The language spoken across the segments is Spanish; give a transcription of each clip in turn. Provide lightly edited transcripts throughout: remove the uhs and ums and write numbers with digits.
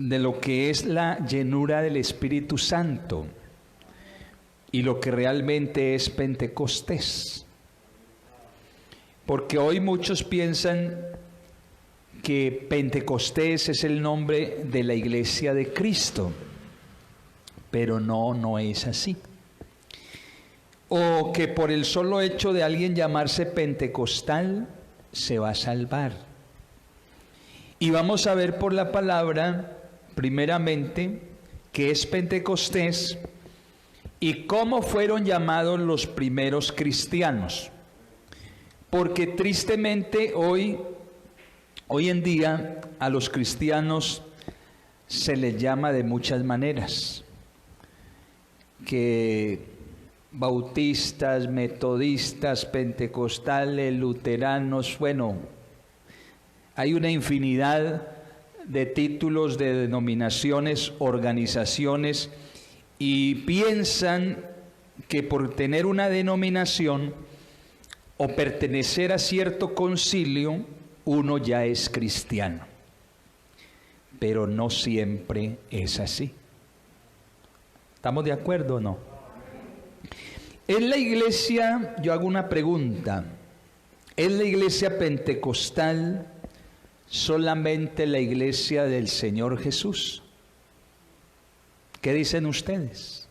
de lo que es la llenura del Espíritu Santo y lo que realmente es Pentecostés. Porque hoy muchos piensan que Pentecostés es el nombre de la iglesia de Cristo, pero no es así. O que por el solo hecho de alguien llamarse pentecostal se va a salvar. Y vamos a ver por la palabra, primeramente, qué es Pentecostés y cómo fueron llamados los primeros cristianos. Porque tristemente hoy en día a los cristianos se les llama de muchas maneras. Que bautistas, metodistas, pentecostales, luteranos, bueno, hay una infinidad de títulos, de denominaciones, organizaciones, y piensan que por tener una denominación o pertenecer a cierto concilio, uno ya es cristiano. Pero no siempre es así. ¿Estamos de acuerdo o no? En la iglesia, yo hago una pregunta, ¿es la iglesia pentecostal solamente la iglesia del Señor Jesús? ¿Qué dicen ustedes?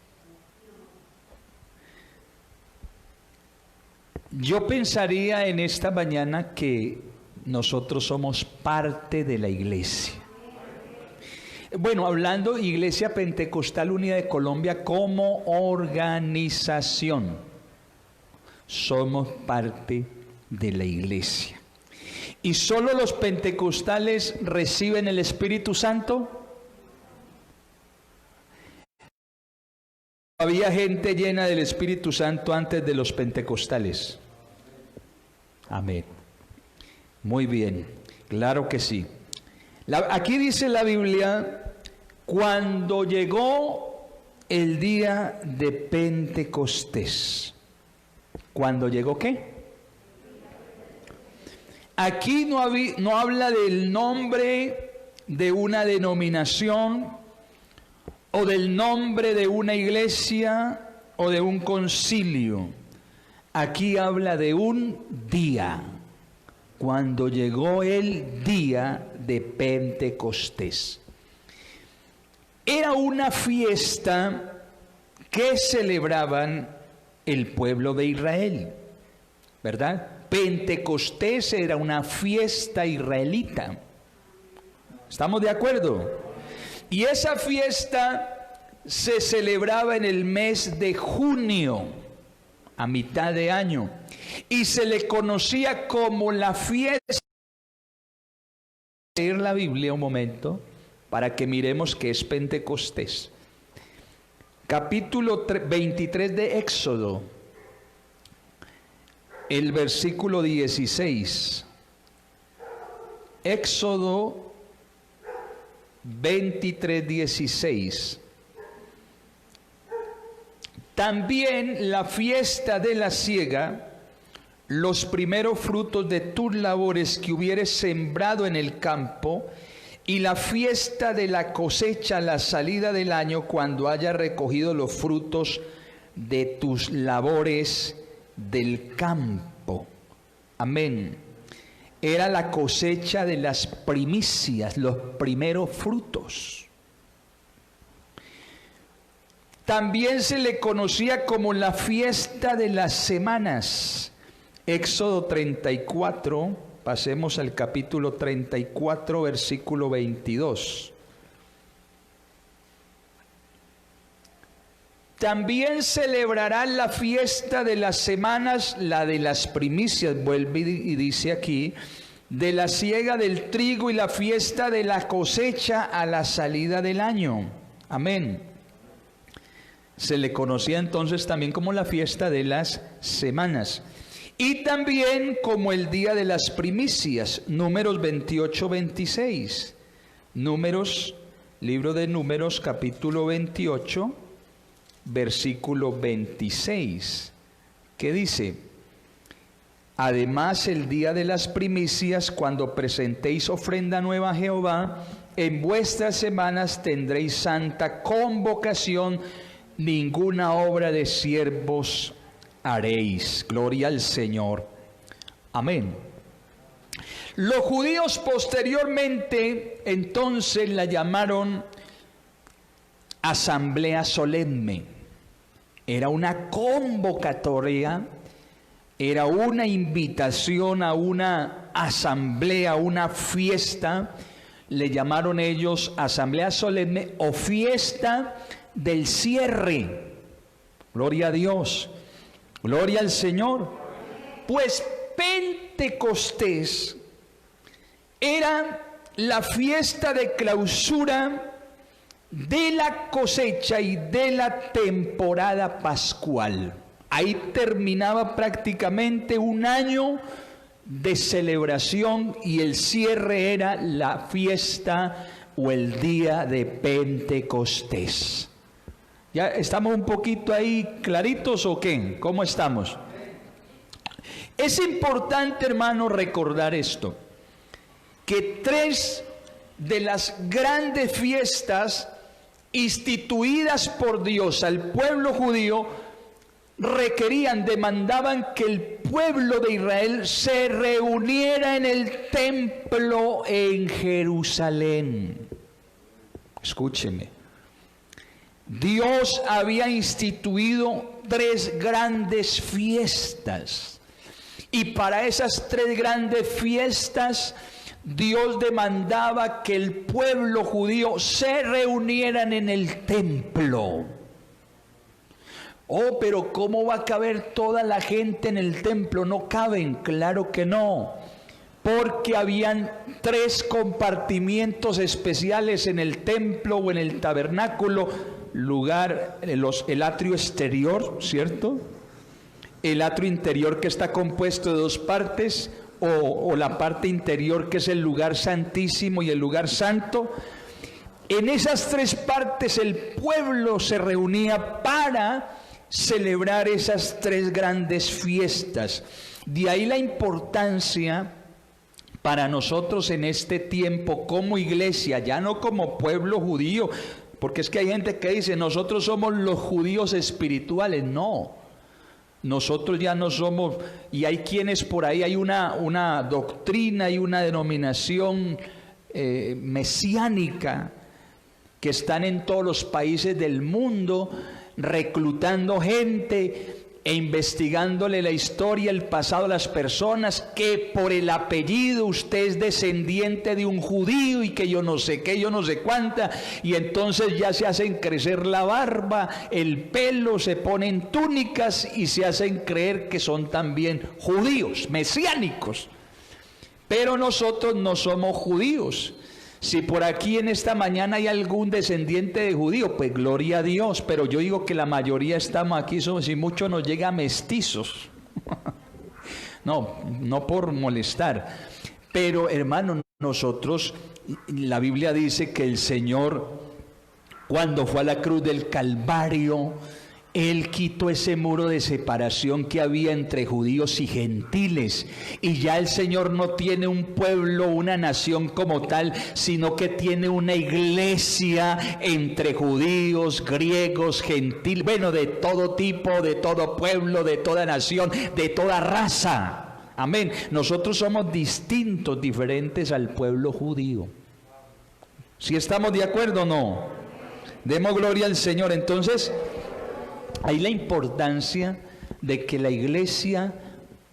Yo pensaría en esta mañana que nosotros somos parte de la iglesia. Bueno, hablando Iglesia Pentecostal Unida de Colombia como organización, somos parte de la iglesia. ¿Y solo los pentecostales reciben el Espíritu Santo? ¿Había gente llena del Espíritu Santo antes de los pentecostales? Amén. Muy bien, claro que sí. Aquí dice la Biblia, cuando llegó el día de Pentecostés. ¿Cuándo llegó qué? Aquí no habla del nombre de una denominación o del nombre de una iglesia o de un concilio. Aquí habla de un día. Cuando llegó el día de Pentecostés. Era una fiesta que celebraban el pueblo de Israel, ¿verdad? Pentecostés era una fiesta israelita. ¿Estamos de acuerdo? Y esa fiesta se celebraba en el mes de junio, a mitad de año. Y se le conocía como la fiesta. Voy a leer la Biblia un momento para que miremos qué es Pentecostés. Capítulo 23 de Éxodo, el versículo 16. Éxodo 23, 16. También la fiesta de la siega, los primeros frutos de tus labores que hubieres sembrado en el campo, y la fiesta de la cosecha a la salida del año, cuando hayas recogido los frutos de tus labores del campo. Amén. Era la cosecha de las primicias, los primeros frutos. También se le conocía como la fiesta de las semanas. Éxodo 34, pasemos al capítulo 34, versículo 22. También celebrarán la fiesta de las semanas, la de las primicias, vuelve y dice aquí, de la siega del trigo y la fiesta de la cosecha a la salida del año. Amén. Se le conocía entonces también como la fiesta de las semanas. Y también como el día de las primicias, Números 28, 26. Números, libro de Números, capítulo 28, versículo 26. ¿Qué dice? Además, el día de las primicias, cuando presentéis ofrenda nueva a Jehová, en vuestras semanas tendréis santa convocación, ninguna obra de siervos haréis. Gloria al Señor. Amén. Los judíos posteriormente entonces la llamaron asamblea solemne. Era una convocatoria, era una invitación a una asamblea, una fiesta. Le llamaron ellos asamblea solemne o fiesta del cierre. Gloria a Dios, gloria al Señor. Pues Pentecostés era la fiesta de clausura de la cosecha y de la temporada pascual. Ahí terminaba prácticamente un año de celebración y el cierre era la fiesta o el día de Pentecostés. ¿Ya estamos un poquito ahí claritos o qué? ¿Cómo estamos? Es importante, hermano, recordar esto, que tres de las grandes fiestas instituidas por Dios al pueblo judío requerían, demandaban que el pueblo de Israel se reuniera en el templo en Jerusalén. Escúcheme. Dios había instituido tres grandes fiestas. Y para esas tres grandes fiestas, Dios demandaba que el pueblo judío se reunieran en el templo. Oh, pero ¿cómo va a caber toda la gente en el templo? No caben, claro que no. Porque habían tres compartimientos especiales en el templo o en el tabernáculo. El atrio exterior, ¿cierto? El atrio interior, que está compuesto de dos partes, o la parte interior, que es el lugar santísimo y el lugar santo. En esas tres partes el pueblo se reunía para celebrar esas tres grandes fiestas. De ahí la importancia para nosotros en este tiempo como iglesia, ya no como pueblo judío, porque es que hay gente que dice, nosotros somos los judíos espirituales. No, nosotros ya no somos, y hay quienes por ahí, hay una doctrina y una denominación mesiánica que están en todos los países del mundo reclutando gente e investigándole la historia, el pasado a las personas, que por el apellido usted es descendiente de un judío y que yo no sé qué, yo no sé cuánta, y entonces ya se hacen crecer la barba, el pelo, se ponen túnicas y se hacen creer que son también judíos, mesiánicos. Pero nosotros no somos judíos. Si por aquí en esta mañana hay algún descendiente de judío, pues gloria a Dios, pero yo digo que la mayoría estamos aquí, somos, y mucho nos llega mestizos. No por molestar, pero hermano, nosotros, la Biblia dice que el Señor, cuando fue a la cruz del Calvario, Él quitó ese muro de separación que había entre judíos y gentiles, y ya el Señor no tiene un pueblo, una nación como tal, sino que tiene una iglesia entre judíos, griegos, gentiles, bueno, de todo tipo, de todo pueblo, de toda nación, de toda raza. Amén. Nosotros somos distintos, diferentes al pueblo judío. ¿Sí estamos de acuerdo o no? Demos gloria al Señor. Entonces, hay la importancia de que la iglesia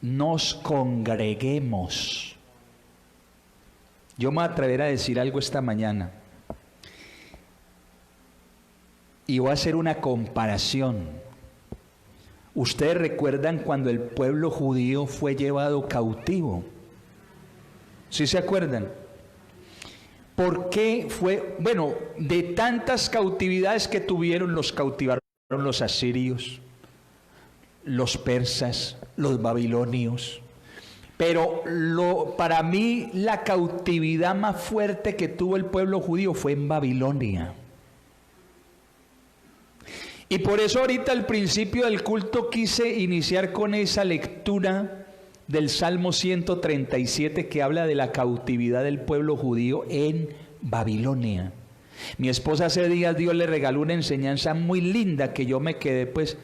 nos congreguemos. Yo me voy a atrever a decir algo esta mañana. Y voy a hacer una comparación. Ustedes recuerdan cuando el pueblo judío fue llevado cautivo. ¿Sí se acuerdan? ¿Por qué fue? Bueno, de tantas cautividades que tuvieron, los cautivaron los asirios, los persas, los babilonios. Pero para mí la cautividad más fuerte que tuvo el pueblo judío fue en Babilonia. Y por eso ahorita al principio del culto quise iniciar con esa lectura del Salmo 137 que habla de la cautividad del pueblo judío en Babilonia. Mi esposa hace días Dios le regaló una enseñanza muy linda que yo me quedé, pues,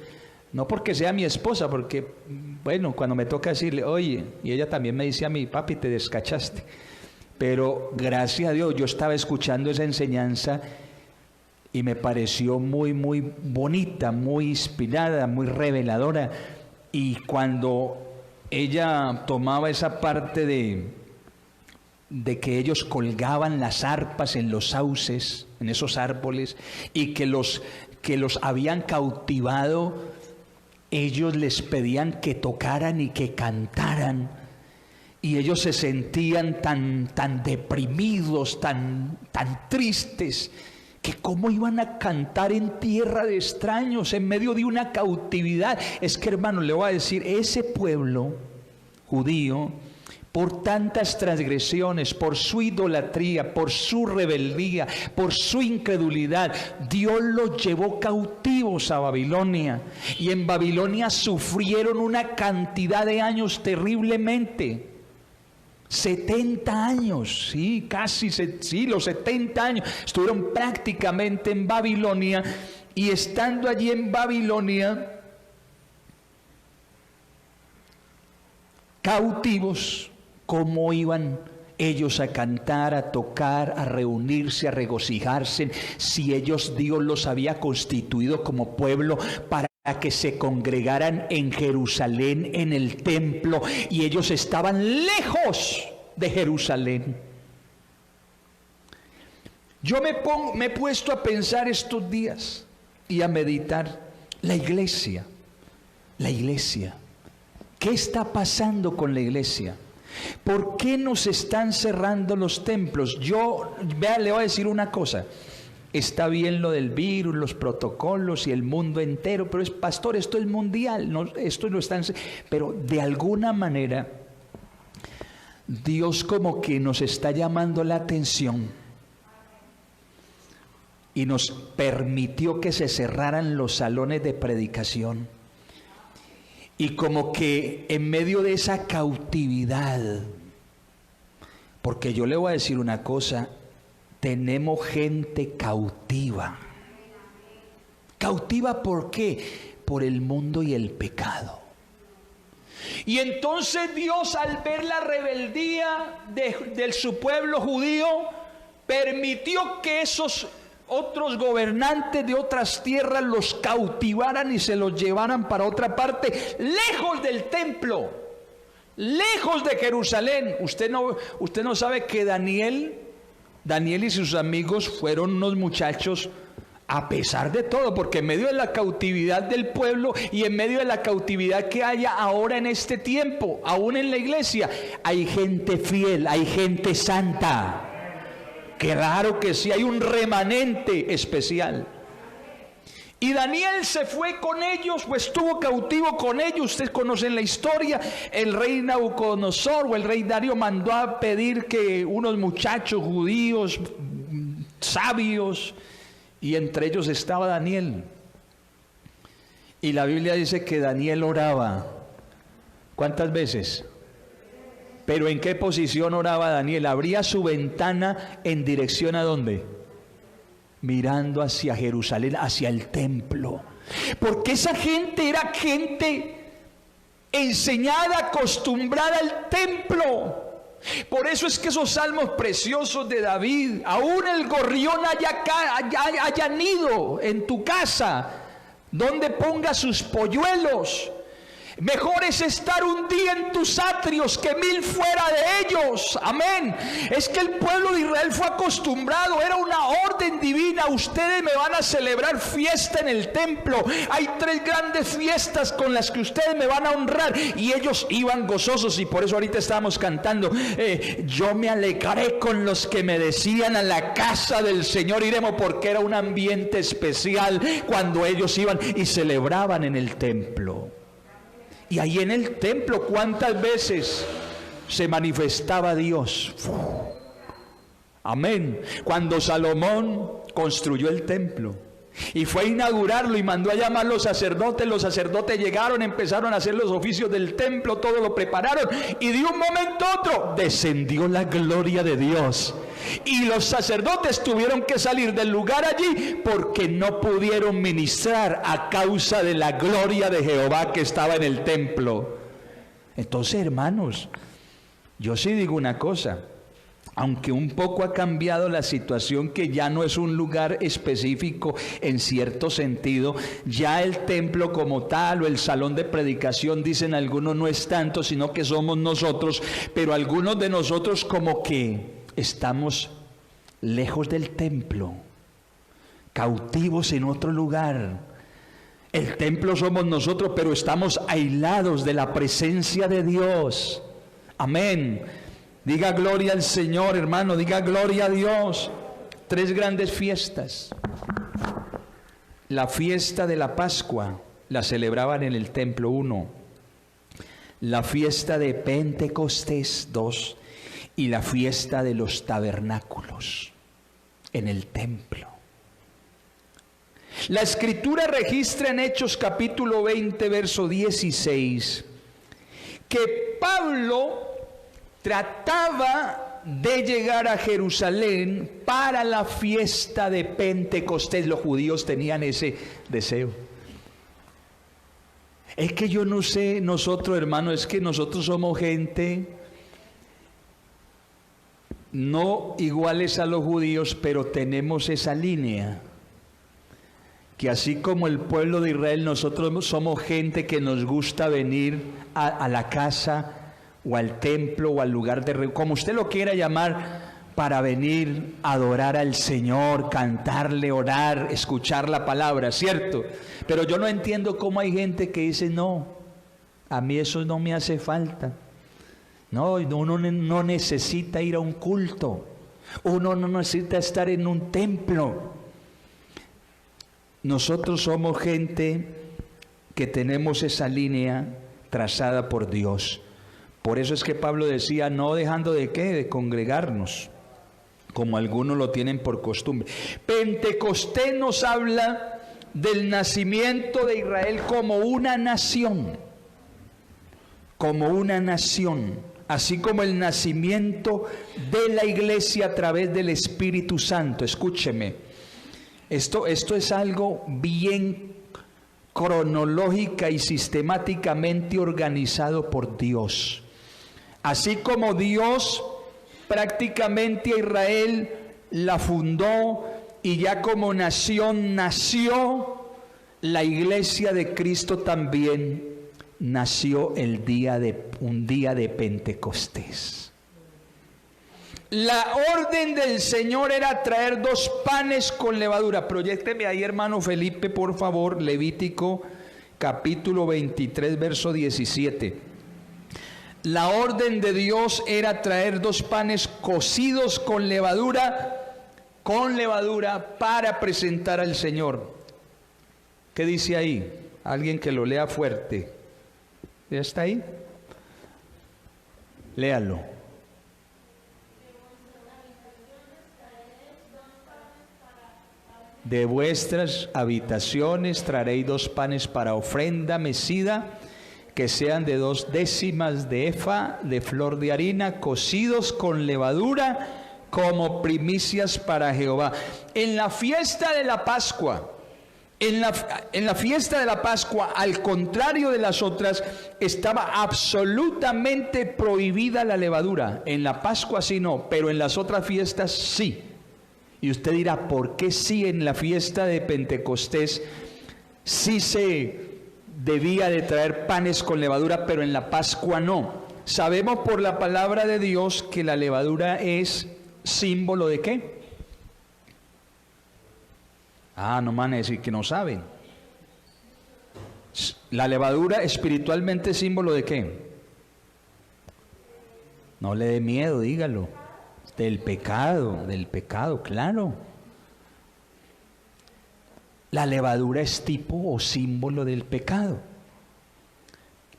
no porque sea mi esposa, porque, bueno, cuando me toca decirle, oye, y ella también me dice a mí, papi, te descachaste. Pero gracias a Dios yo estaba escuchando esa enseñanza y me pareció muy, muy bonita, muy inspirada, muy reveladora. Y cuando ella tomaba esa parte de que ellos colgaban las arpas en los sauces, en esos árboles, y que los habían cautivado, ellos les pedían que tocaran y que cantaran, y ellos se sentían tan deprimidos, tan tristes, que cómo iban a cantar en tierra de extraños, en medio de una cautividad. Es que, hermano, le voy a decir, ese pueblo judío, por tantas transgresiones, por su idolatría, por su rebeldía, por su incredulidad, Dios los llevó cautivos a Babilonia. Y en Babilonia sufrieron una cantidad de años terriblemente. 70 años, sí, casi, sí, los 70 años. Estuvieron prácticamente en Babilonia, y estando allí en Babilonia, cautivos, ¿cómo iban ellos a cantar, a tocar, a reunirse, a regocijarse, si ellos, Dios los había constituido como pueblo para que se congregaran en Jerusalén, en el templo, y ellos estaban lejos de Jerusalén? Yo me he puesto a pensar estos días y a meditar. La iglesia, ¿qué está pasando con la iglesia? ¿Por qué nos están cerrando los templos? Vea, le voy a decir una cosa. Está bien lo del virus, los protocolos y el mundo entero, pero pastor, esto es mundial, esto lo están... Pero de alguna manera, Dios como que nos está llamando la atención y nos permitió que se cerraran los salones de predicación. Y como que en medio de esa cautividad, porque yo le voy a decir una cosa, tenemos gente cautiva. ¿Cautiva por qué? Por el mundo y el pecado. Y entonces Dios, al ver la rebeldía de su pueblo judío, permitió que esos otros gobernantes de otras tierras los cautivaran y se los llevaran para otra parte, lejos del templo, lejos de Jerusalén. Usted no sabe que Daniel y sus amigos fueron unos muchachos, a pesar de todo, porque en medio de la cautividad del pueblo y en medio de la cautividad que haya ahora en este tiempo, aún en la iglesia, hay gente fiel, hay gente santa. Claro que sí, hay un remanente especial. Y Daniel se fue con ellos, pues estuvo cautivo con ellos. Ustedes conocen la historia. El rey Nabucodonosor o el rey Darío mandó a pedir que unos muchachos judíos sabios, y entre ellos estaba Daniel. Y la Biblia dice que Daniel oraba. ¿Cuántas veces? Pero ¿en qué posición oraba Daniel? Abría su ventana en dirección ¿a dónde? Mirando hacia Jerusalén, hacia el templo. Porque esa gente era gente enseñada, acostumbrada al templo. Por eso es que esos salmos preciosos de David, aún el gorrión haya nido en tu casa, donde ponga sus polluelos. Mejor es estar un día en tus atrios que 1000 fuera de ellos. Amén. Es que el pueblo de Israel fue acostumbrado, era una orden divina. Ustedes me van a celebrar fiesta en el templo. Hay 3 grandes fiestas con las que ustedes me van a honrar. Y ellos iban gozosos, y por eso ahorita estábamos cantando, yo me alegraré con los que me decían, a la casa del Señor iremos, porque era un ambiente especial cuando ellos iban y celebraban en el templo. Y ahí en el templo, ¿cuántas veces se manifestaba Dios? Amén. Cuando Salomón construyó el templo y fue a inaugurarlo y mandó a llamar a los sacerdotes llegaron, empezaron a hacer los oficios del templo, todo lo prepararon, y de un momento a otro descendió la gloria de Dios. Y los sacerdotes tuvieron que salir del lugar allí porque no pudieron ministrar a causa de la gloria de Jehová que estaba en el templo. Entonces, hermanos, yo sí digo una cosa, aunque un poco ha cambiado la situación, que ya no es un lugar específico en cierto sentido, ya el templo como tal o el salón de predicación, dicen algunos, no es tanto, sino que somos nosotros, pero algunos de nosotros como que estamos lejos del templo, cautivos en otro lugar. El templo somos nosotros, pero estamos aislados de la presencia de Dios. Amén. Diga gloria al Señor, hermano, diga gloria a Dios. 3 grandes fiestas. La fiesta de la Pascua la celebraban en el templo, 1. La fiesta de Pentecostés, 2. Y la fiesta de los tabernáculos en el templo. La Escritura registra en Hechos capítulo 20, verso 16, que Pablo trataba de llegar a Jerusalén para la fiesta de Pentecostés. Los judíos tenían ese deseo. Es que yo no sé, nosotros, hermanos, es que nosotros somos gente no iguales a los judíos, pero tenemos esa línea, que así como el pueblo de Israel, nosotros somos gente que nos gusta venir a la casa o al templo o al lugar de reunión, como usted lo quiera llamar, para venir a adorar al Señor, cantarle, orar, escuchar la palabra, ¿cierto? Pero yo no entiendo cómo hay gente que dice, no, a mí eso no me hace falta. No, uno no necesita ir a un culto, uno no necesita estar en un templo. Nosotros somos gente que tenemos esa línea trazada por Dios. Por eso es que Pablo decía, no dejando de qué, de congregarnos, como algunos lo tienen por costumbre. Pentecostés nos habla del nacimiento de Israel como una nación, así como el nacimiento de la iglesia a través del Espíritu Santo. Escúcheme, esto es algo bien cronológica y sistemáticamente organizado por Dios. Así como Dios prácticamente a Israel la fundó y ya como nación nació, la iglesia de Cristo también nació un día de Pentecostés. La orden del Señor era traer 2 panes con levadura. Proyécteme ahí, hermano Felipe, por favor, Levítico capítulo 23, verso 17. La orden de Dios era traer 2 panes cocidos con levadura para presentar al Señor. ¿Qué dice ahí? Alguien que lo lea fuerte. ¿Ya está ahí? Léalo. De vuestras habitaciones traréis 2 panes para ofrenda mecida, que sean de 2 décimas de efa de flor de harina, cocidos con levadura, como primicias para Jehová. En la fiesta de la Pascua, en la fiesta de la Pascua, al contrario de las otras, estaba absolutamente prohibida la levadura. En la Pascua sí no, pero en las otras fiestas sí. Y usted dirá, ¿por qué sí en la fiesta de Pentecostés sí se debía de traer panes con levadura, pero en la Pascua no? Sabemos por la palabra de Dios que la levadura es símbolo de ¿qué? No van a decir que no saben. La levadura espiritualmente es símbolo de ¿qué? No le dé miedo, dígalo. Del pecado, claro. La levadura es tipo o símbolo del pecado.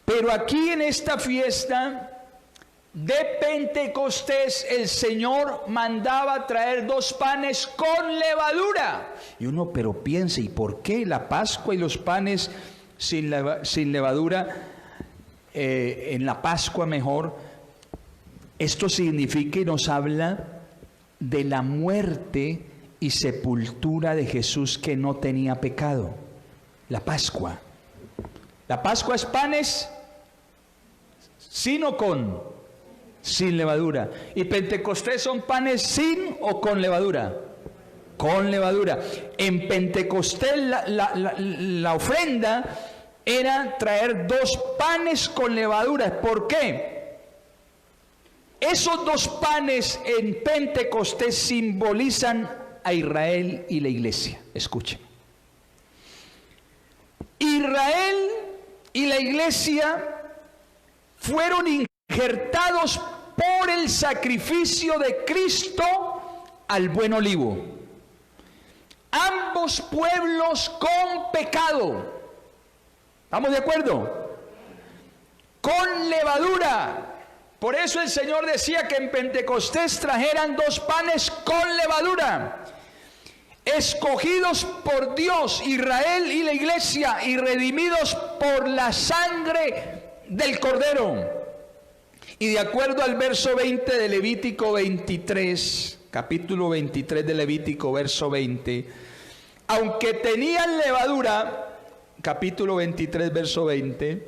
Pero aquí en esta fiesta de Pentecostés, el Señor mandaba traer 2 panes con levadura. Y uno, pero piensa, ¿y por qué la Pascua y los panes sin levadura? En la Pascua mejor. Esto significa y nos habla de la muerte y sepultura de Jesús que no tenía pecado. La Pascua. La Pascua es panes sin o con, sin levadura. Y Pentecostés son panes sin o con levadura. Con levadura. En Pentecostés la ofrenda era traer 2 panes con levadura. ¿Por qué? Esos 2 panes en Pentecostés simbolizan a Israel y la iglesia. Escuchen. Israel y la iglesia fueron injertados por el sacrificio de Cristo al buen olivo. Ambos pueblos con pecado. ¿Estamos de acuerdo? Con levadura. Por eso el Señor decía que en Pentecostés trajeran 2 panes con levadura. Escogidos por Dios, Israel y la iglesia, y redimidos por la sangre del Cordero. Y de acuerdo al verso 20 de Levítico 23, capítulo 23 de Levítico, verso 20, aunque tenían levadura, capítulo 23, verso 20,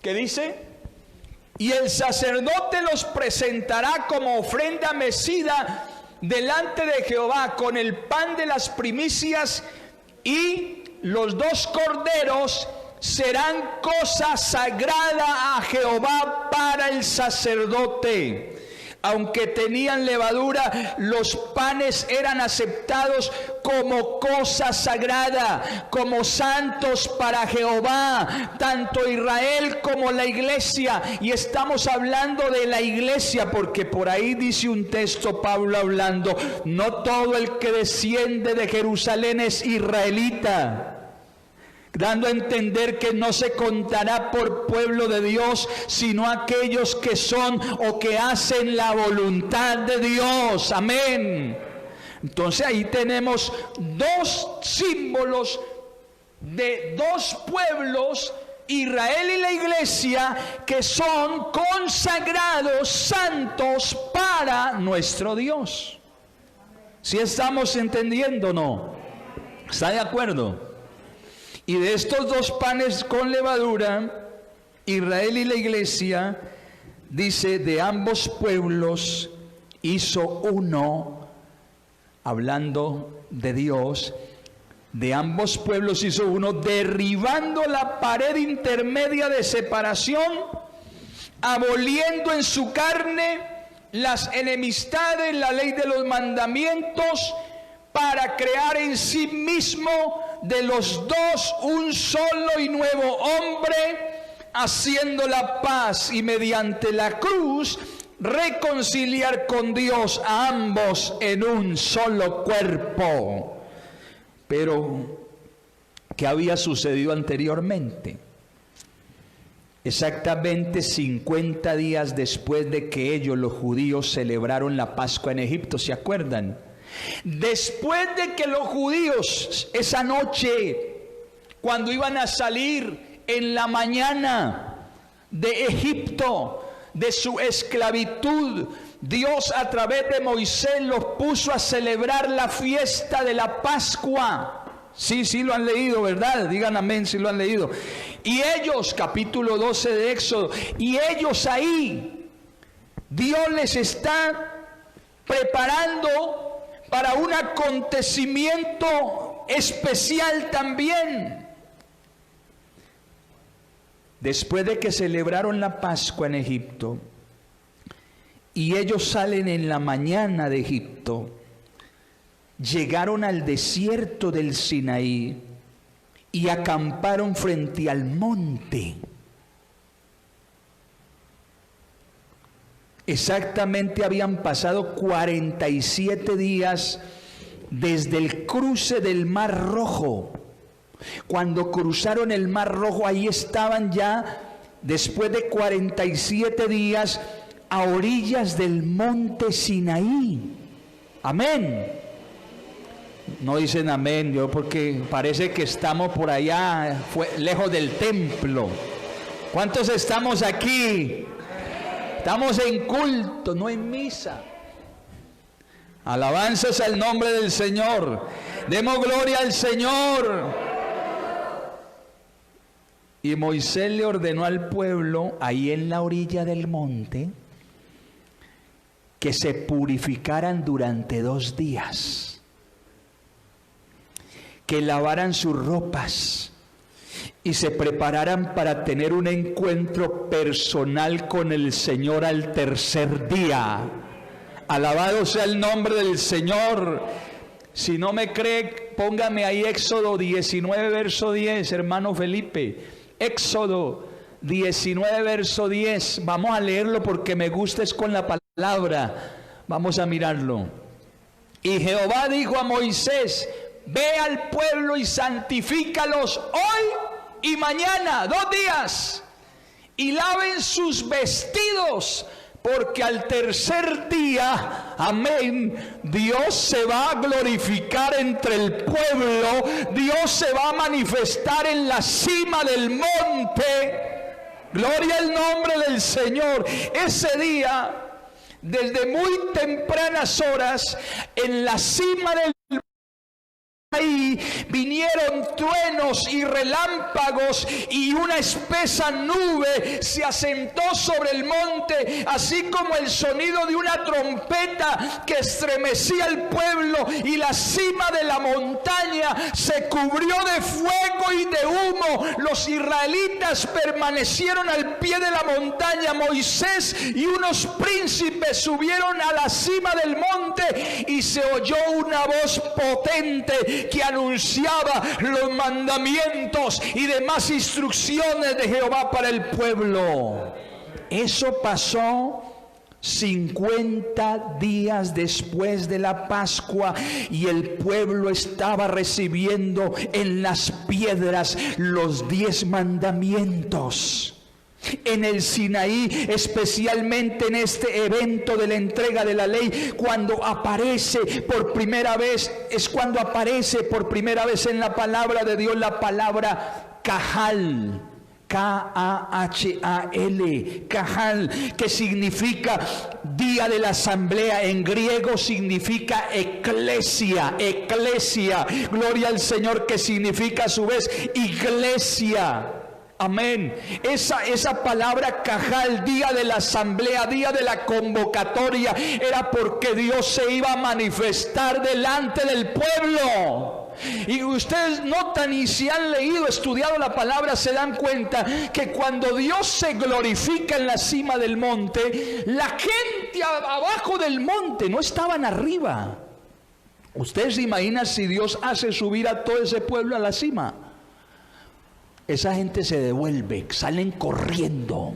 ¿qué dice? Y el sacerdote los presentará como ofrenda mecida delante de Jehová con el pan de las primicias, y los 2 corderos serán cosa sagrada a Jehová para el sacerdote. Aunque tenían levadura, los panes eran aceptados como cosa sagrada, como santos para Jehová, tanto Israel como la iglesia. Y estamos hablando de la iglesia, porque por ahí dice un texto Pablo hablando, no todo el que desciende de Jerusalén es israelita, dando a entender que no se contará por pueblo de Dios, sino aquellos que son o que hacen la voluntad de Dios. Amén. Entonces ahí tenemos 2 símbolos de 2 pueblos, Israel y la iglesia, que son consagrados, santos para nuestro Dios. ¿Sí estamos entendiendo o no? ¿Está de acuerdo? Y de estos 2 panes con levadura, Israel y la iglesia, dice, de ambos pueblos hizo uno, hablando de Dios, de ambos pueblos hizo uno, derribando la pared intermedia de separación, aboliendo en su carne las enemistades, la ley de los mandamientos, para crear en sí mismo de los 2 un solo y nuevo hombre, haciendo la paz, y mediante la cruz reconciliar con Dios a ambos en un solo cuerpo. Pero, ¿qué había sucedido anteriormente? Exactamente 50 días después de que ellos, los judíos, celebraron la Pascua en Egipto, ¿se acuerdan? Después de que los judíos esa noche, cuando iban a salir en la mañana de Egipto, de su esclavitud, Dios a través de Moisés los puso a celebrar la fiesta de la Pascua. Sí, sí lo han leído, ¿verdad? Digan amén si lo han leído. Y ellos, capítulo 12 de Éxodo, y ellos ahí, Dios les está preparando para un acontecimiento especial también. Después de que celebraron la Pascua en Egipto, y ellos salen en la mañana de Egipto, llegaron al desierto del Sinaí y acamparon frente al monte. Exactamente habían pasado 47 días desde el cruce del Mar Rojo. Cuando cruzaron el Mar Rojo, ahí estaban ya, después de 47 días, a orillas del monte Sinaí. Amén. No dicen amén, yo porque parece que estamos por allá, lejos del templo. ¿Cuántos estamos aquí? Estamos en culto, no en misa. Alabanzas al nombre del Señor. Demos gloria al Señor. Y Moisés le ordenó al pueblo, ahí en la orilla del monte, que se purificaran durante 2 días, que lavaran sus ropas y se prepararan para tener un encuentro personal con el Señor al tercer día. Alabado sea el nombre del Señor. Si no me cree, póngame ahí Éxodo 19, verso 10, hermano Felipe. Éxodo 19, verso 10. Vamos a leerlo porque me gusta, es con la palabra. Vamos a mirarlo. Y Jehová dijo a Moisés: ve al pueblo y santifícalos hoy y mañana, 2 días, y laven sus vestidos, porque al tercer día, amén, Dios se va a glorificar entre el pueblo, Dios se va a manifestar en la cima del monte. Gloria al nombre del Señor. Ese día, desde muy tempranas horas, en la cima del ahí vinieron truenos y relámpagos, y una espesa nube se asentó sobre el monte, así como el sonido de una trompeta que estremecía el pueblo, y la cima de la montaña se cubrió de fuego y de humo. Los israelitas permanecieron al pie de la montaña. Moisés y unos príncipes subieron a la cima del monte, y se oyó una voz potente que anunciaba los mandamientos y demás instrucciones de Jehová para el pueblo. Eso pasó 50 días después de la Pascua, y el pueblo estaba recibiendo en las piedras los 10 mandamientos. En el Sinaí, especialmente en este evento de la entrega de la ley, cuando aparece por primera vez, es cuando aparece por primera vez en la palabra de Dios la palabra Kahal, K-A-H-A-L, Kahal, que significa día de la asamblea. En griego significa eclesia, eclesia, gloria al Señor, que significa a su vez iglesia. Amén. Esa palabra Kahal, día de la asamblea, día de la convocatoria, era porque Dios se iba a manifestar delante del pueblo. Y ustedes notan, y si han leído, estudiado la palabra, se dan cuenta que cuando Dios se glorifica en la cima del monte, la gente abajo del monte no estaban arriba. Ustedes se imaginan si Dios hace subir a todo ese pueblo a la cima. Esa gente se devuelve, salen corriendo.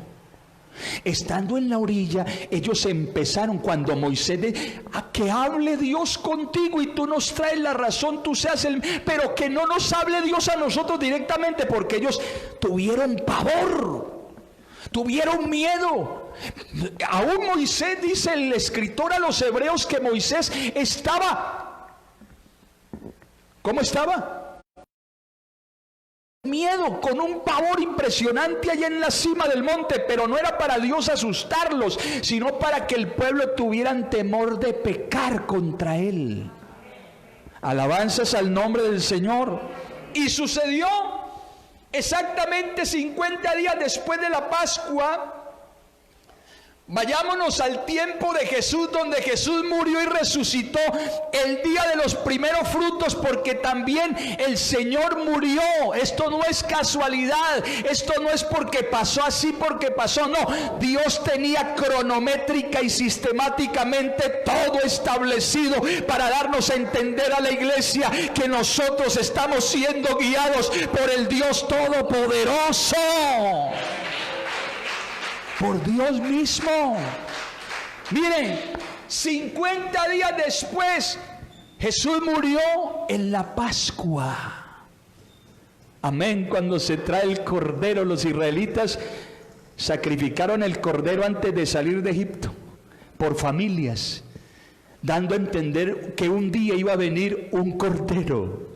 Estando en la orilla, ellos empezaron, cuando Moisés a que hable Dios contigo y tú nos traes la razón, tú seas pero que no nos hable Dios a nosotros directamente, porque ellos tuvieron pavor, tuvieron miedo. Aún Moisés, dice el escritor a los hebreos, que Moisés estaba, ¿cómo estaba? Miedo, con un pavor impresionante allá en la cima del monte, pero no era para Dios asustarlos, sino para que el pueblo tuvieran temor de pecar contra él. Alabanzas al nombre del Señor. Y sucedió exactamente 50 días después de la Pascua. Vayámonos al tiempo de Jesús, donde Jesús murió y resucitó, el día de los primeros frutos, porque también el Señor murió. Esto no es casualidad, esto no es porque pasó así, porque pasó, no. Dios tenía cronométrica y sistemáticamente todo establecido para darnos a entender a la iglesia que nosotros estamos siendo guiados por el Dios Todopoderoso, por Dios mismo. Miren, 50 días después, Jesús murió en la Pascua. Amén. Cuando se trae el cordero, los israelitas sacrificaron el cordero antes de salir de Egipto, por familias, dando a entender que un día iba a venir un cordero.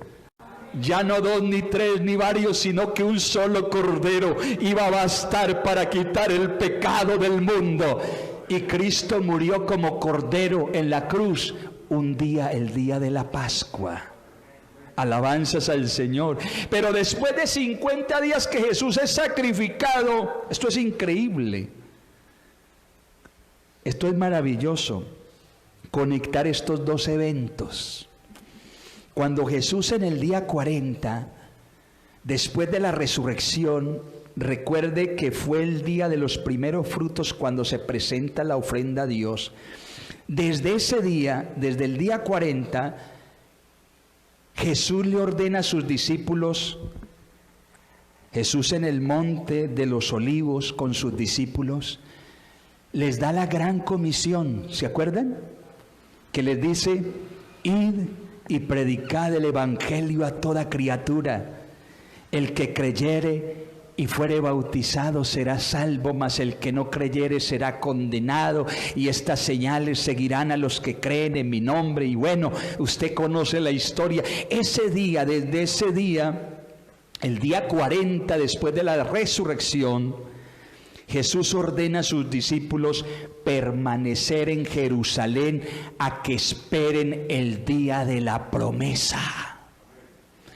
Ya no 2 ni 3 ni varios, sino que un solo cordero iba a bastar para quitar el pecado del mundo. Y Cristo murió como cordero en la cruz, un día, el día de la Pascua. Alabanzas al Señor. Pero después de 50 días que Jesús es sacrificado, esto es increíble. Esto es maravilloso, conectar estos dos eventos. Cuando Jesús en el día 40, después de la resurrección, recuerde que fue el día de los primeros frutos cuando se presenta la ofrenda a Dios. Desde ese día, desde el día 40, Jesús le ordena a sus discípulos, Jesús en el monte de los olivos con sus discípulos, les da la gran comisión, ¿se acuerdan? Que les dice, id y predicad el evangelio a toda criatura. El que creyere y fuere bautizado será salvo, mas el que no creyere será condenado. Y estas señales seguirán a los que creen en mi nombre. Y bueno, usted conoce la historia. Ese día, desde ese día, el día 40 después de la resurrección, Jesús ordena a sus discípulos permanecer en Jerusalén a que esperen el día de la promesa.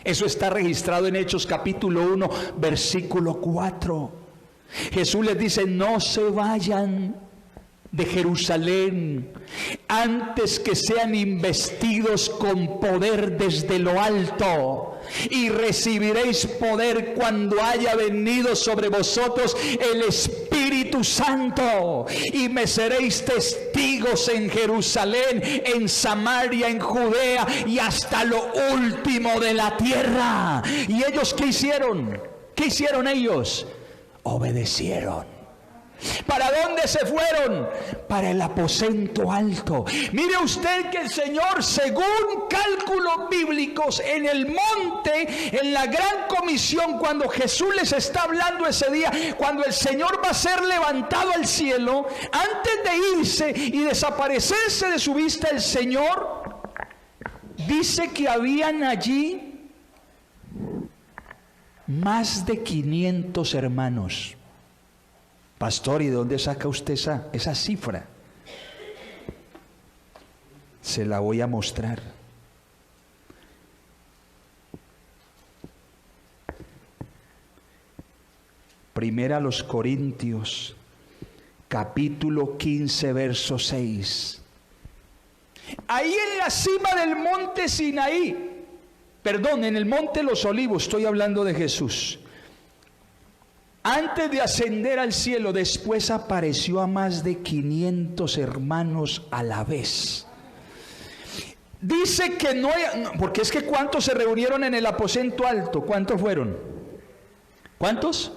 Eso está registrado en Hechos capítulo 1, versículo 4. Jesús les dice, no se vayan de Jerusalén antes que sean investidos con poder desde lo alto, y recibiréis poder cuando haya venido sobre vosotros el Espíritu Santo, y me seréis testigos en Jerusalén, en Samaria, en Judea y hasta lo último de la tierra. ¿Y ellos qué hicieron? ¿Qué hicieron ellos? Obedecieron. ¿Para dónde se fueron? Para el aposento alto. Mire usted que el Señor, según cálculos bíblicos, en el monte, en la gran comisión, cuando Jesús les está hablando ese día, cuando el Señor va a ser levantado al cielo, antes de irse y desaparecerse de su vista el Señor, dice que habían allí más de 500 hermanos. Pastor, ¿y de dónde saca usted esa cifra? Se la voy a mostrar. Primera a los Corintios, capítulo 15, verso 6. Ahí en la cima del monte Sinaí, perdón, en el monte Los Olivos, estoy hablando de Jesús. Antes de ascender al cielo, después apareció a más de 500 hermanos a la vez. Dice que no hay, porque es que ¿cuántos se reunieron en el aposento alto? ¿Cuántos fueron? ¿Cuántos?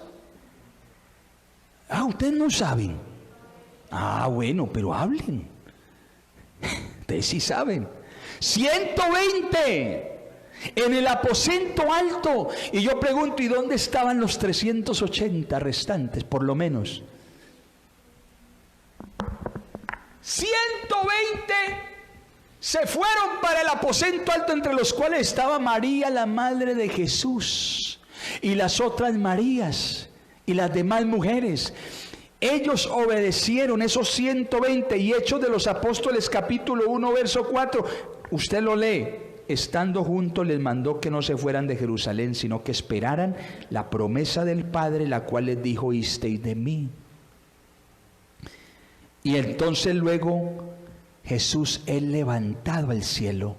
Ustedes no saben. Bueno, pero hablen. Ustedes sí saben. 120. En el aposento alto. Y yo pregunto, ¿y dónde estaban los 380 restantes, por lo menos? 120 se fueron para el aposento alto, entre los cuales estaba María, la madre de Jesús, y las otras Marías, y las demás mujeres. Ellos obedecieron, esos 120, y Hechos de los Apóstoles, capítulo 1, verso 4, usted lo lee. Estando juntos les mandó que no se fueran de Jerusalén, sino que esperaran la promesa del Padre, la cual les dijo, oísteis de mí. Y entonces luego Jesús es levantado al cielo.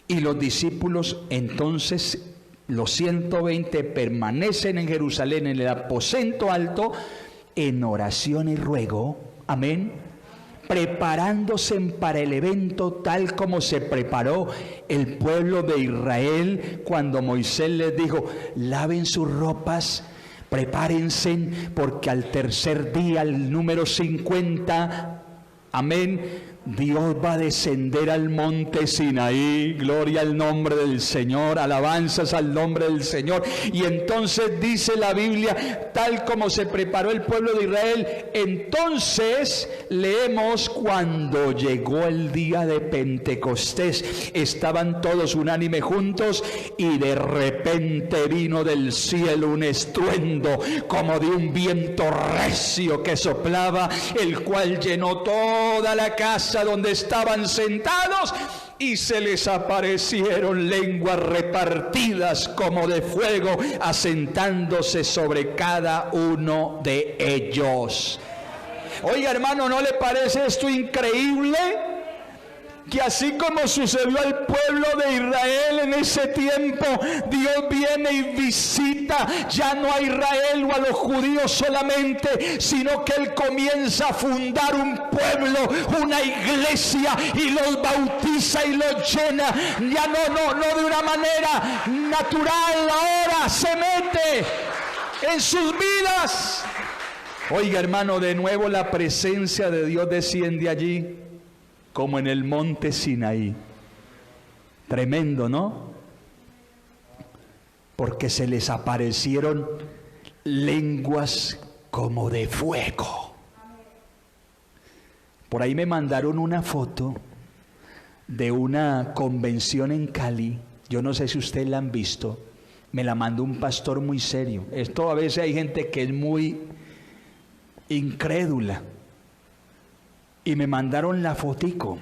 Y los discípulos entonces, los 120, permanecen en Jerusalén, en el aposento alto, en oración y ruego, amén, preparándose para el evento tal como se preparó el pueblo de Israel cuando Moisés les dijo, laven sus ropas, prepárense, porque al tercer día, el número 50, amén, Dios va a descender al monte Sinaí. Gloria al nombre del Señor, alabanzas al nombre del Señor. Y entonces dice la Biblia, tal como se preparó el pueblo de Israel, entonces leemos, cuando llegó el día de Pentecostés, estaban todos unánime juntos, y de repente vino del cielo un estruendo como de un viento recio que soplaba, el cual llenó toda la casa casa donde estaban sentados, y se les aparecieron lenguas repartidas como de fuego, asentándose sobre cada uno de ellos. Oiga, hermano, ¿no le parece esto increíble? Que así como sucedió al pueblo de Israel en ese tiempo, Dios viene y visita ya no a Israel o a los judíos solamente, sino que Él comienza a fundar un pueblo, una iglesia, y los bautiza y los llena. Ya no de una manera natural, ahora se mete en sus vidas. Oiga, hermano, de nuevo la presencia de Dios desciende allí, como en el monte Sinaí. Tremendo, ¿no? Porque se les aparecieron lenguas como de fuego. Por ahí me mandaron una foto de una convención en Cali. Yo no sé si ustedes la han visto. Me la mandó un pastor muy serio. Esto a veces hay gente que es muy incrédula. Y me mandaron la fotico.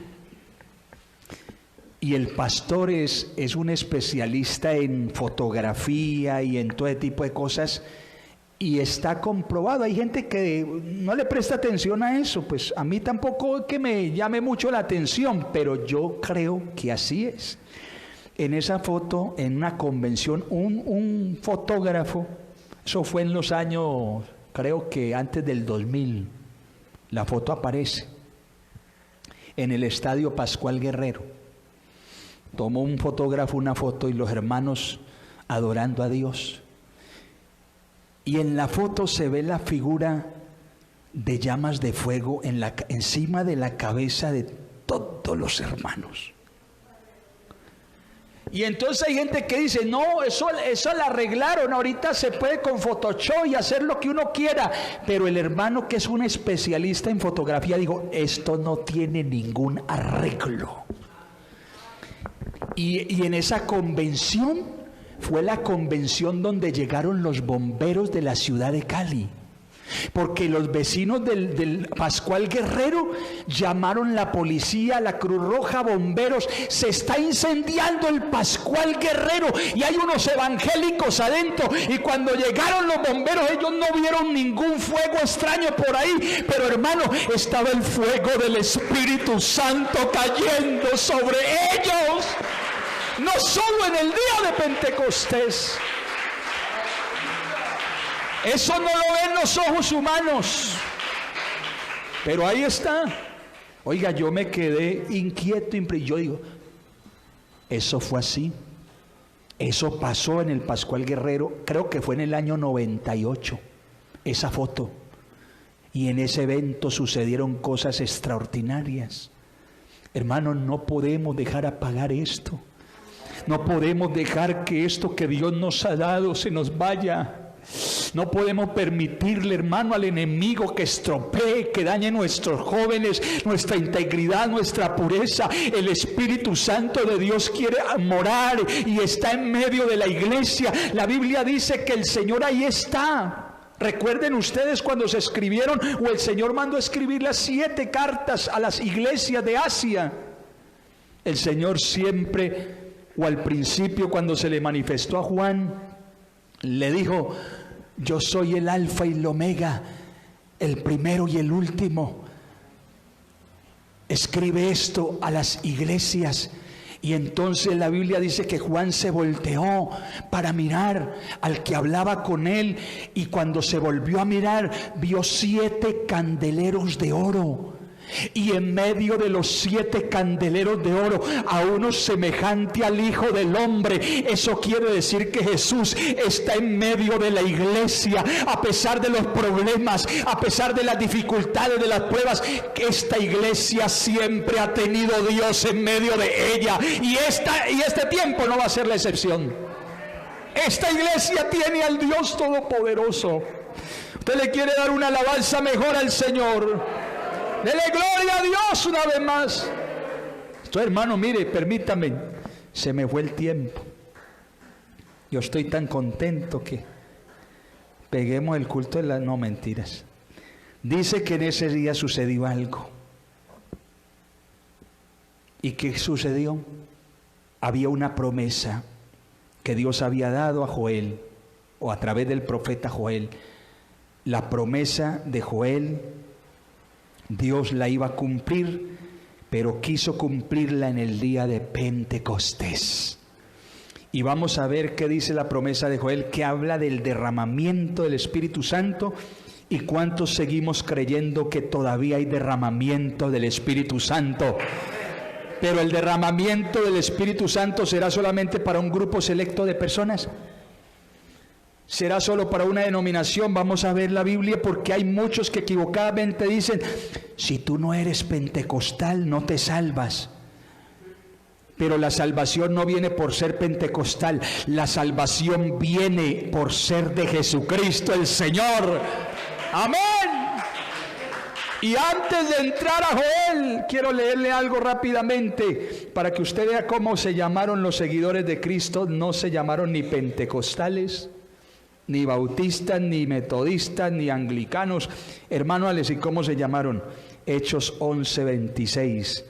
Y el pastor es un especialista en fotografía y en todo ese tipo de cosas. Y está comprobado. Hay gente que no le presta atención a eso. Pues a mí tampoco es que me llame mucho la atención, pero yo creo que así es. En esa foto, en una convención, un fotógrafo, eso fue en los años, creo que antes del 2000, la foto aparece en el Estadio Pascual Guerrero. Tomó un fotógrafo una foto y los hermanos adorando a Dios. Y en la foto se ve la figura de llamas de fuego encima de la cabeza de todos los hermanos. Y entonces hay gente que dice, no, eso la arreglaron, ahorita se puede con Photoshop y hacer lo que uno quiera. Pero el hermano que es un especialista en fotografía dijo, esto no tiene ningún arreglo. Y en esa convención, fue la convención donde llegaron los bomberos de la ciudad de Cali. Porque los vecinos del Pascual Guerrero llamaron la policía, la Cruz Roja, bomberos. Se está incendiando el Pascual Guerrero y hay unos evangélicos adentro. Y cuando llegaron los bomberos, ellos no vieron ningún fuego extraño por ahí, pero hermano, estaba el fuego del Espíritu Santo cayendo sobre ellos. No solo en el día de Pentecostés. Eso no lo ven los ojos humanos, pero ahí está. Oiga, yo me quedé inquieto, y yo digo, eso fue así. Eso pasó en el Pascual Guerrero, creo que fue en el año 98, esa foto. Y en ese evento sucedieron cosas extraordinarias. Hermanos, no podemos dejar apagar esto. No podemos dejar que esto que Dios nos ha dado se nos vaya. No podemos permitirle, hermano, al enemigo que estropee, que dañe nuestros jóvenes, nuestra integridad, nuestra pureza. El Espíritu Santo de Dios quiere morar y está en medio de la iglesia. La Biblia dice que el Señor ahí está. Recuerden ustedes cuando se escribieron, o el Señor mandó escribir las 7 cartas a las iglesias de Asia. El Señor siempre, o al principio cuando se le manifestó a Juan, le dijo, yo soy el alfa y el omega, el primero y el último. Escribe esto a las iglesias. Y entonces la Biblia dice que Juan se volteó para mirar al que hablaba con él, y cuando se volvió a mirar, vio 7 candeleros de oro. Y en medio de los 7 candeleros de oro, a uno semejante al Hijo del Hombre. Eso quiere decir que Jesús está en medio de la iglesia, a pesar de los problemas, a pesar de las dificultades, de las pruebas. Esta iglesia siempre ha tenido a Dios en medio de ella, y este tiempo no va a ser la excepción. Esta iglesia tiene al Dios Todopoderoso. Usted le quiere dar una alabanza mejor al Señor. Dele gloria a Dios una vez más. Entonces, hermano, mire, permítame, se me fue el tiempo. Yo estoy tan contento que peguemos el culto de las... No, mentiras. Dice que en ese día sucedió algo. ¿Y qué sucedió? Había una promesa que Dios había dado a Joel, o a través del profeta Joel. La promesa de Joel, Dios la iba a cumplir, pero quiso cumplirla en el día de Pentecostés. Y vamos a ver qué dice la promesa de Joel, que habla del derramamiento del Espíritu Santo. ¿Y cuántos seguimos creyendo que todavía hay derramamiento del Espíritu Santo? Pero el derramamiento del Espíritu Santo será solamente para un grupo selecto de personas. ¿Será solo para una denominación? Vamos a ver la Biblia, porque hay muchos que equivocadamente dicen: si tú no eres pentecostal, no te salvas. Pero la salvación no viene por ser pentecostal, la salvación viene por ser de Jesucristo el Señor. Amén. Y antes de entrar a Joel, quiero leerle algo rápidamente para que usted vea cómo se llamaron los seguidores de Cristo. No se llamaron ni pentecostales, ni bautistas, ni metodistas, ni anglicanos. Hermano Alex, ¿y cómo se llamaron? Hechos 11:26.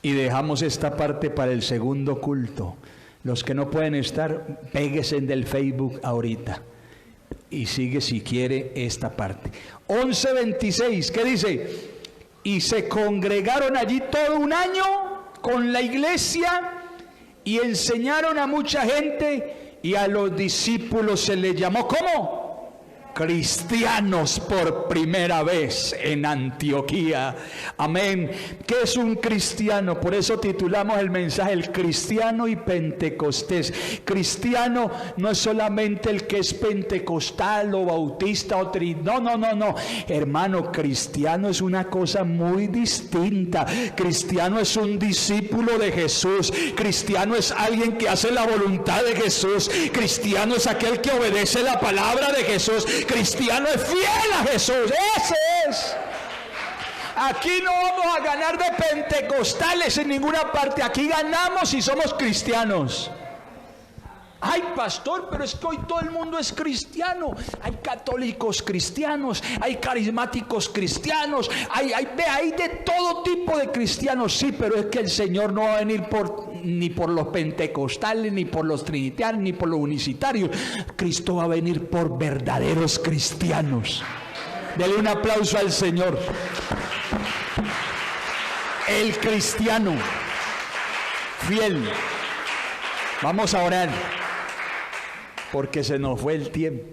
Y dejamos esta parte para el segundo culto. Los que no pueden estar, péguense del Facebook ahorita y sigue si quiere esta parte. 11:26, ¿qué dice? Y se congregaron allí todo un año con la iglesia y enseñaron a mucha gente, y a los discípulos se les llamó, ¿cómo? Cristianos por primera vez en Antioquía. Amén. ¿Qué es un cristiano? Por eso titulamos el mensaje El cristiano y Pentecostés. Cristiano no es solamente el que es pentecostal o bautista o no. Hermano, cristiano es una cosa muy distinta. Cristiano es un discípulo de Jesús. Cristiano es alguien que hace la voluntad de Jesús. Cristiano es aquel que obedece la palabra de Jesús. Cristiano es fiel a Jesús. Ese es. Aquí no vamos a ganar de pentecostales en ninguna parte. Aquí ganamos si somos cristianos. Ay, pastor, pero es que hoy todo el mundo es cristiano. Hay católicos cristianos, hay carismáticos cristianos, hay de todo tipo de cristianos. Sí, pero es que el Señor no va a venir ni por los pentecostales, ni por los trinitarios, ni por los unicitarios. Cristo va a venir por verdaderos cristianos. Dele un aplauso al Señor. El cristiano fiel. Vamos a orar, porque se nos fue el tiempo.